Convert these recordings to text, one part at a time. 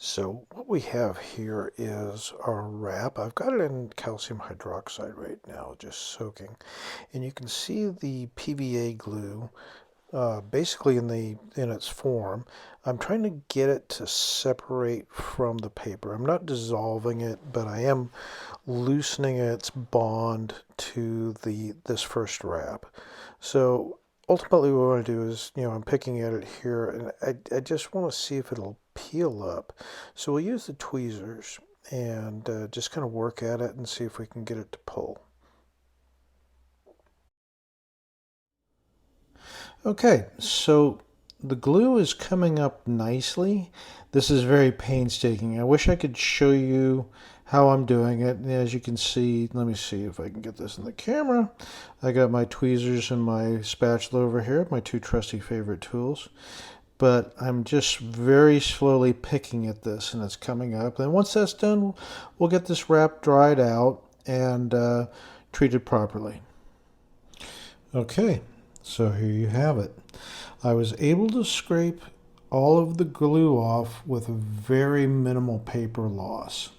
So what we have here is our wrap. I've got it in calcium hydroxide right now, just soaking. And you can see the PVA glue basically in its form. I'm trying to get it to separate from the paper. I'm not dissolving it, but I am loosening its bond to this first wrap. So ultimately what I want to do is, I'm picking at it here, and I just want to see if it'll peel up. So we'll use the tweezers and just kind of work at it and see if we can get it to pull. Okay, so the glue is coming up nicely. This is very painstaking. I wish I could show you how I'm doing it. And as you can see, let me see if I can get this in the camera. I got my tweezers and my spatula over here, my two trusty favorite tools. But I'm just very slowly picking at this, and it's coming up. And once that's done, we'll get this wrap dried out and treated properly. Okay, so here you have it. I was able to scrape all of the glue off with very minimal paper loss.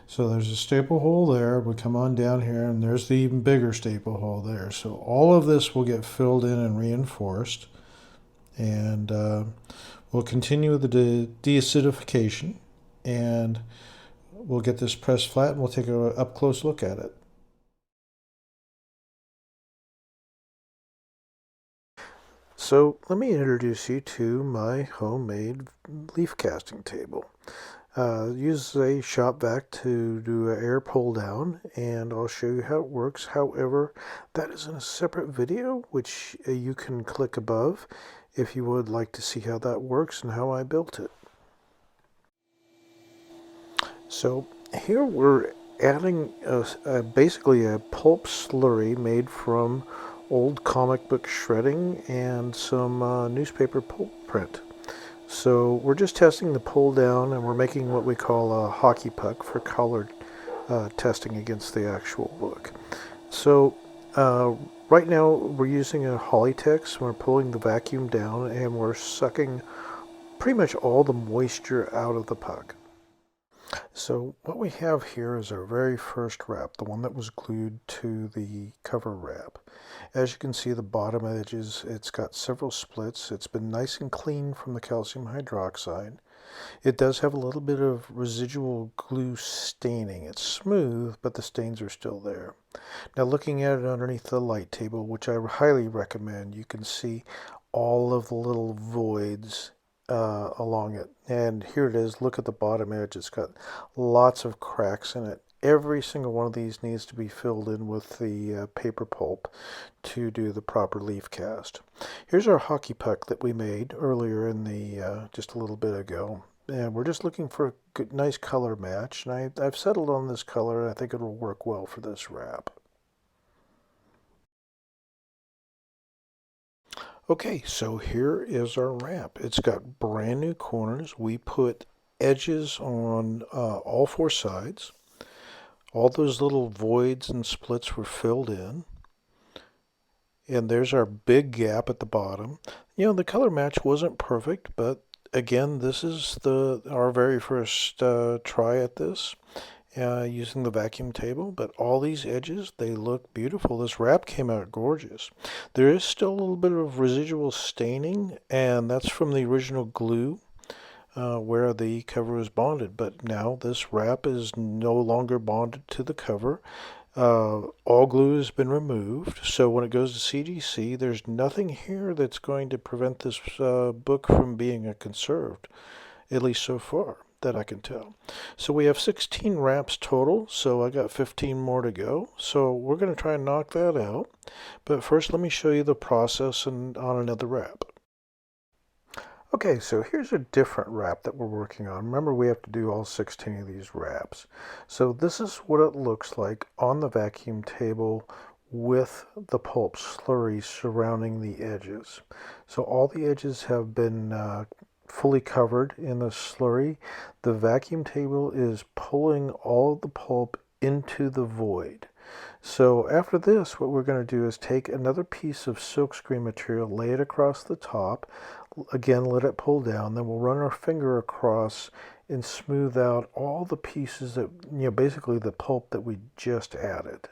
So there's a staple hole there. We come on down here, and there's the even bigger staple hole there. So all of this will get filled in and reinforced. And we'll continue with the de-acidification, and we'll get this pressed flat, and we'll take an up-close look at it. So let me introduce you to my homemade leaf casting table. Use a shop vac to do an air pull down, and I'll show you how it works. However, that is in a separate video, which you can click above if you would like to see how that works and how I built it. So here we're adding basically a pulp slurry made from old comic book shredding and some newspaper pulp print. So we're just testing the pull down, and we're making what we call a hockey puck for color testing against the actual book. So right now we're using a Hollytex. We're pulling the vacuum down, and we're sucking pretty much all the moisture out of the puck. So what we have here is our very first wrap, the one that was glued to the cover wrap. As you can see, the bottom edges, it's got several splits. It's been nice and clean from the calcium hydroxide. It does have a little bit of residual glue staining. It's smooth, but the stains are still there. Now looking at it underneath the light table, which I highly recommend, you can see all of the little voids along it. And here it is. Look at the bottom edge. It's got lots of cracks in it. Every single one of these needs to be filled in with the paper pulp to do the proper leaf cast. Here's our hockey puck that we made earlier in the just a little bit ago. And we're just looking for a good, nice color match. And I've settled on this color, and I think it'll work well for this wrap. Okay, so here is our wrap. It's got brand new corners. We put edges on all four sides. All those little voids and splits were filled in. And there's our big gap at the bottom. The color match wasn't perfect, but again, this is our very first try at this. Using the vacuum table, but all these edges, they look beautiful. This wrap came out gorgeous. There is still a little bit of residual staining, and that's from the original glue where the cover was bonded, but now this wrap is no longer bonded to the cover. All glue has been removed, so when it goes to CDC, there's nothing here that's going to prevent this book from being conserved, at least so far that I can tell. So we have 16 wraps total, so I got 15 more to go. So we're going to try and knock that out. But first, let me show you the process on another wrap. Okay, so here's a different wrap that we're working on. Remember, we have to do all 16 of these wraps. So this is what it looks like on the vacuum table with the pulp slurry surrounding the edges. So all the edges have been fully covered in the slurry. The vacuum table is pulling all of the pulp into the void. So after this, what we're going to do is take another piece of silkscreen material, lay it across the top, again let it pull down, then we'll run our finger across and smooth out all the pieces that, basically the pulp that we just added.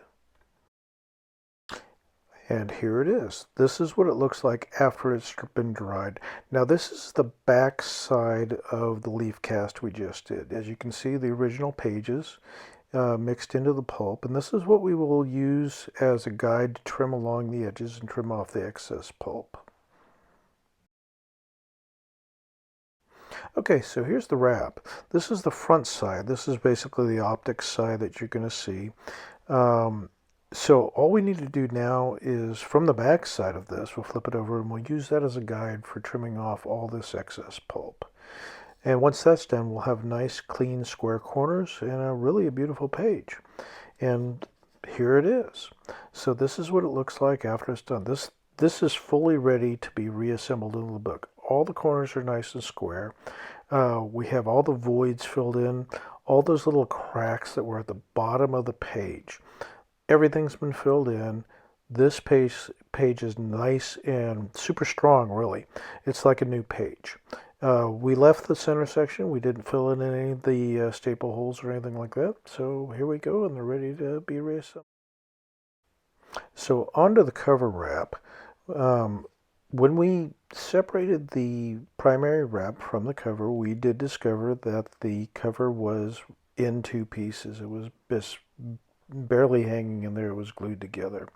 And here it is. This is what it looks like after it's been dried. Now this is the back side of the leaf cast we just did. As you can see, the original pages mixed into the pulp, and this is what we will use as a guide to trim along the edges and trim off the excess pulp. Okay, so here's the wrap. This is the front side. This is basically the optic side that you're going to see. So all we need to do now is, from the back side of this, we'll flip it over and we'll use that as a guide for trimming off all this excess pulp. And once that's done, we'll have nice, clean, square corners and a beautiful page. And here it is. So this is what it looks like after it's done. This is fully ready to be reassembled into the book. All the corners are nice and square. We have all the voids filled in, all those little cracks that were at the bottom of the page. Everything's been filled in. This page is nice and super strong, really. It's like a new page. We left the center section. We didn't fill in any of the staple holes or anything like that. So here we go, and they're ready to be reassembled. So onto the cover wrap. When we separated the primary wrap from the cover, we did discover that the cover was in two pieces. It was just barely hanging in there. It was glued together.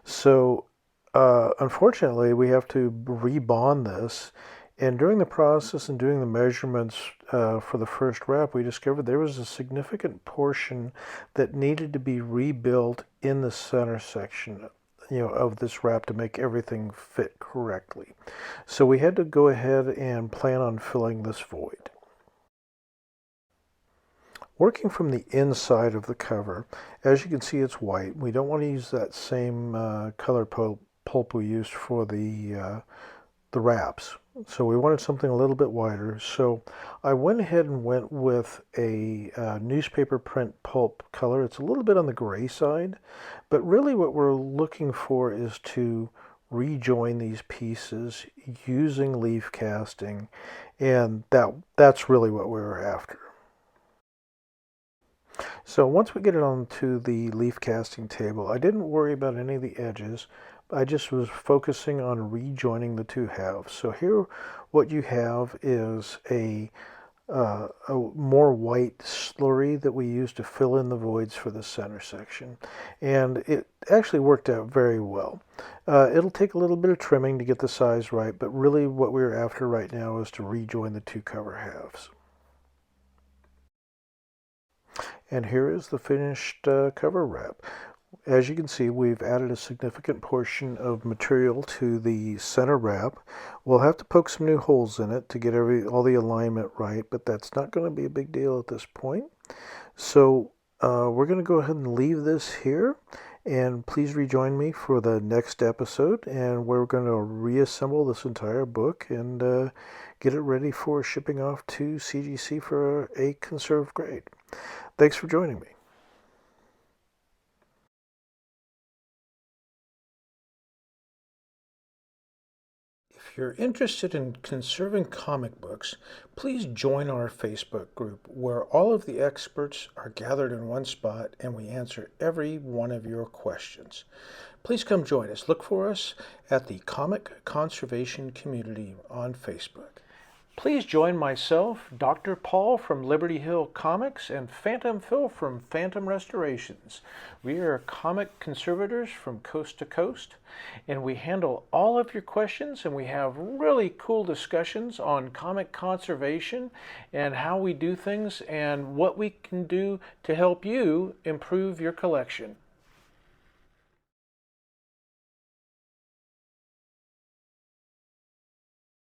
So unfortunately, we have to rebond this. And during the process and doing the measurements for the first wrap, we discovered there was a significant portion that needed to be rebuilt in the center section, of this wrap to make everything fit correctly. So we had to go ahead and plan on filling this void. Working from the inside of the cover, as you can see, it's white. We don't want to use that same color pulp we used for the wraps. So we wanted something a little bit whiter. So I went ahead and went with a newspaper print pulp color. It's a little bit on the gray side, but really what we're looking for is to rejoin these pieces using leaf casting, and that's really what we were after. So once we get it onto the leaf casting table, I didn't worry about any of the edges. I just was focusing on rejoining the two halves. So here what you have is a more white slurry that we use to fill in the voids for the center section. And it actually worked out very well. It'll take a little bit of trimming to get the size right, but really what we're after right now is to rejoin the two cover halves. And here is the finished cover wrap. As you can see, we've added a significant portion of material to the center wrap. We'll have to poke some new holes in it to get all the alignment right, but that's not going to be a big deal at this point. So we're going to go ahead and leave this here, and please rejoin me for the next episode, and we're going to reassemble this entire book and get it ready for shipping off to CGC for a conserved grade. Thanks for joining me. If you're interested in conserving comic books, please join our Facebook group where all of the experts are gathered in one spot and we answer every one of your questions. Please come join us. Look for us at the Comic Conservation Community on Facebook. Please join myself, Dr. Paul from Liberty Hill Comics, and Phantom Phil from Phantom Restorations. We are comic conservators from coast to coast, and we handle all of your questions, and we have really cool discussions on comic conservation and how we do things and what we can do to help you improve your collection.